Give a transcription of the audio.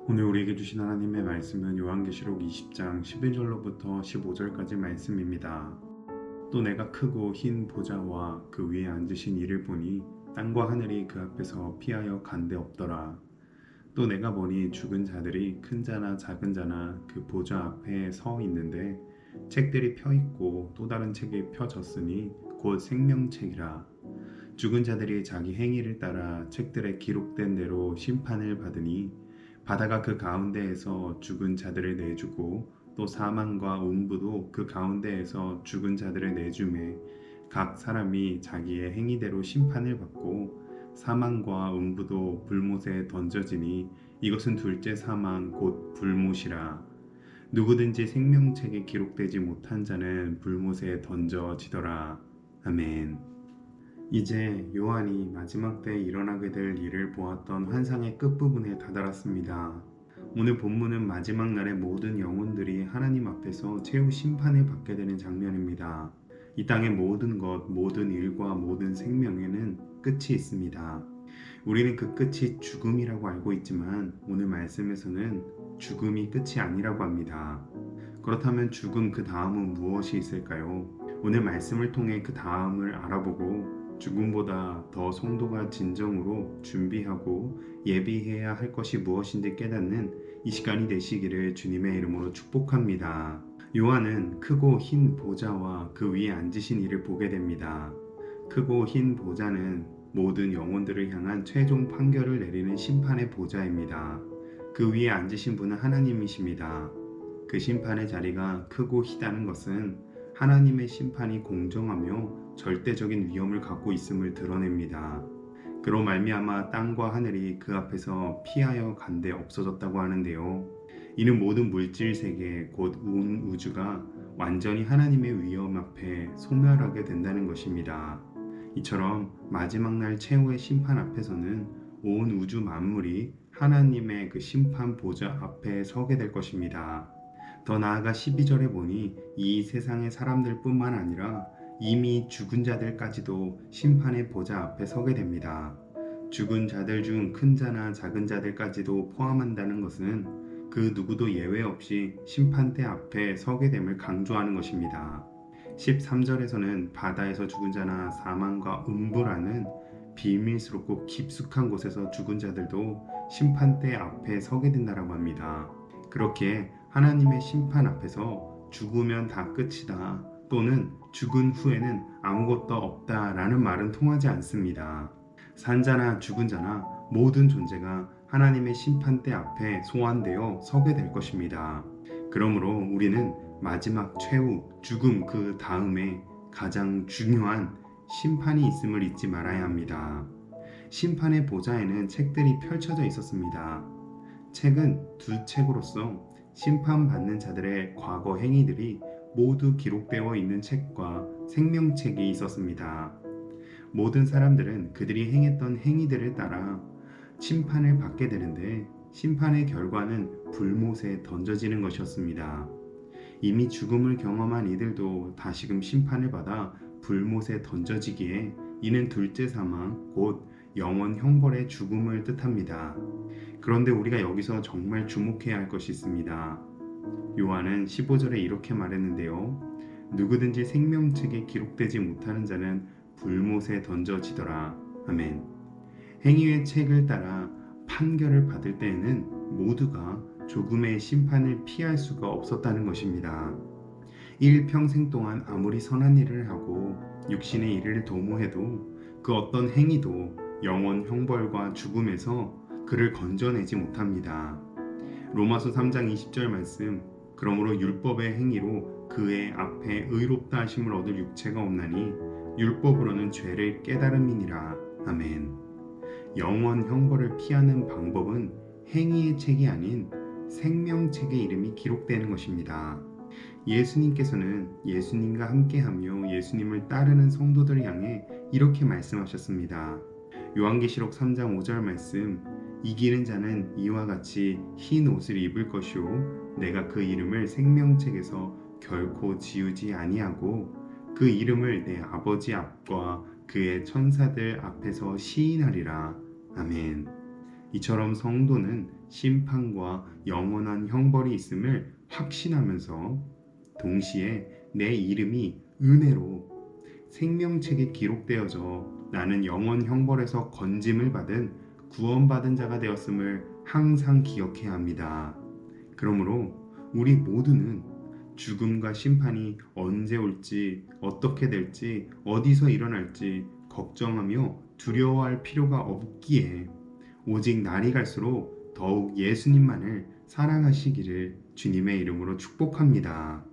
오늘 우리에게 주신 하나님의 말씀은 요한계시록 20장 11절로부터 15절까지 말씀입니다. 또 내가 크고 흰 보좌와 그 위에 앉으신 이를 보니 땅과 하늘이 그 앞에서 피하여 간데 없더라. 또 내가 보니 죽은 자들이 큰 자나 작은 자나 그 보좌 앞에 서 있는데 책들이 펴 있고 또 다른 책이 펴졌으니 곧 생명책이라. 죽은 자들이 자기 행위를 따라 책들에 기록된 대로 심판을 받으니 바다가 그 가운데에서 죽은 자들을 내주고 또 사망과 음부도 그 가운데에서 죽은 자들을 내주매 각 사람이 자기의 행위대로 심판을 받고 사망과 음부도 불못에 던져지니 이것은 둘째 사망 곧 불못이라. 누구든지 생명책에 기록되지 못한 자는 불못에 던져지더라. 아멘. 이제 요한이 마지막 때에 일어나게 될 일을 보았던 환상의 끝부분에 다다랐습니다. 오늘 본문은 마지막 날의 모든 영혼들이 하나님 앞에서 최후 심판을 받게 되는 장면입니다. 이 땅의 모든 것, 모든 일과 모든 생명에는 끝이 있습니다. 우리는 그 끝이 죽음이라고 알고 있지만 오늘 말씀에서는 죽음이 끝이 아니라고 합니다. 그렇다면 죽음 그 다음은 무엇이 있을까요? 오늘 말씀을 통해 그 다음을 알아보고 죽음보다 더 성도가 진정으로 준비하고 예비해야 할 것이 무엇인지 깨닫는 이 시간이 되시기를 주님의 이름으로 축복합니다. 요한은 크고 흰 보좌와 그 위에 앉으신 이를 보게 됩니다. 크고 흰 보좌는 모든 영혼들을 향한 최종 판결을 내리는 심판의 보좌입니다. 그 위에 앉으신 분은 하나님이십니다. 그 심판의 자리가 크고 희다는 것은 하나님의 심판이 공정하며 절대적인 위엄을 갖고 있음을 드러냅니다. 그로 말미암아 땅과 하늘이 그 앞에서 피하여 간데 없어졌다고 하는데요. 이는 모든 물질 세계 곧 온 우주가 완전히 하나님의 위엄 앞에 소멸하게 된다는 것입니다. 이처럼 마지막 날 최후의 심판 앞에서는 온 우주 만물이 하나님의 그 심판 보좌 앞에 서게 될 것입니다. 더 나아가 12절에 보니 이 세상의 사람들 뿐만 아니라 이미 죽은 자들까지도 심판의 보좌 앞에 서게 됩니다. 죽은 자들 중 큰 자나 작은 자들까지도 포함한다는 것은 그 누구도 예외 없이 심판대 앞에 서게 됨을 강조하는 것입니다. 13절에서는 바다에서 죽은 자나 사망과 음부라는 비밀스럽고 깊숙한 곳에서 죽은 자들도 심판대 앞에 서게 된다고 합니다. 그렇게 하나님의 심판 앞에서 죽으면 다 끝이다 또는 죽은 후에는 아무것도 없다라는 말은 통하지 않습니다. 산자나 죽은 자나 모든 존재가 하나님의 심판대 앞에 소환되어 서게 될 것입니다. 그러므로 우리는 마지막 최후 죽음 그 다음에 가장 중요한 심판이 있음을 잊지 말아야 합니다. 심판의 보좌에는 책들이 펼쳐져 있었습니다. 책은 두 책으로서 심판받는 자들의 과거 행위들이 모두 기록되어 있는 책과 생명책이 있었습니다. 모든 사람들은 그들이 행했던 행위들을 따라 심판을 받게 되는데 심판의 결과는 불못에 던져지는 것이었습니다. 이미 죽음을 경험한 이들도 다시금 심판을 받아 불못에 던져지기에 이는 둘째 사망 곧 영원 형벌의 죽음을 뜻합니다. 그런데 우리가 여기서 정말 주목해야 할 것이 있습니다. 요한은 15절에 이렇게 말했는데요. 누구든지 생명책에 기록되지 못하는 자는 불못에 던져지더라. 아멘. 행위의 책을 따라 판결을 받을 때에는 모두가 조금의 심판을 피할 수가 없었다는 것입니다. 일평생 동안 아무리 선한 일을 하고 육신의 일을 도모해도 그 어떤 행위도 영원 형벌과 죽음에서 그를 건져내지 못합니다. 로마서 3장 20절 말씀 그러므로 율법의 행위로 그의 앞에 의롭다 하심을 얻을 육체가 없나니 율법으로는 죄를 깨달음이니라. 아멘. 영원 형벌을 피하는 방법은 행위의 책이 아닌 생명책의 이름이 기록되는 것입니다. 예수님께서는 예수님과 함께하며 예수님을 따르는 성도들을 향해 이렇게 말씀하셨습니다. 요한계시록 3장 5절 말씀 이기는 자는 이와 같이 흰 옷을 입을 것이요 내가 그 이름을 생명책에서 결코 지우지 아니하고 그 이름을 내 아버지 앞과 그의 천사들 앞에서 시인하리라. 아멘. 이처럼 성도는 심판과 영원한 형벌이 있음을 확신하면서 동시에 내 이름이 은혜로 생명책에 기록되어져 나는 영원 형벌에서 건짐을 받은 구원받은 자가 되었음을 항상 기억해야 합니다. 그러므로 우리 모두는 죽음과 심판이 언제 올지, 어떻게 될지, 어디서 일어날지 걱정하며 두려워할 필요가 없기에 오직 날이 갈수록 더욱 예수님만을 사랑하시기를 주님의 이름으로 축복합니다.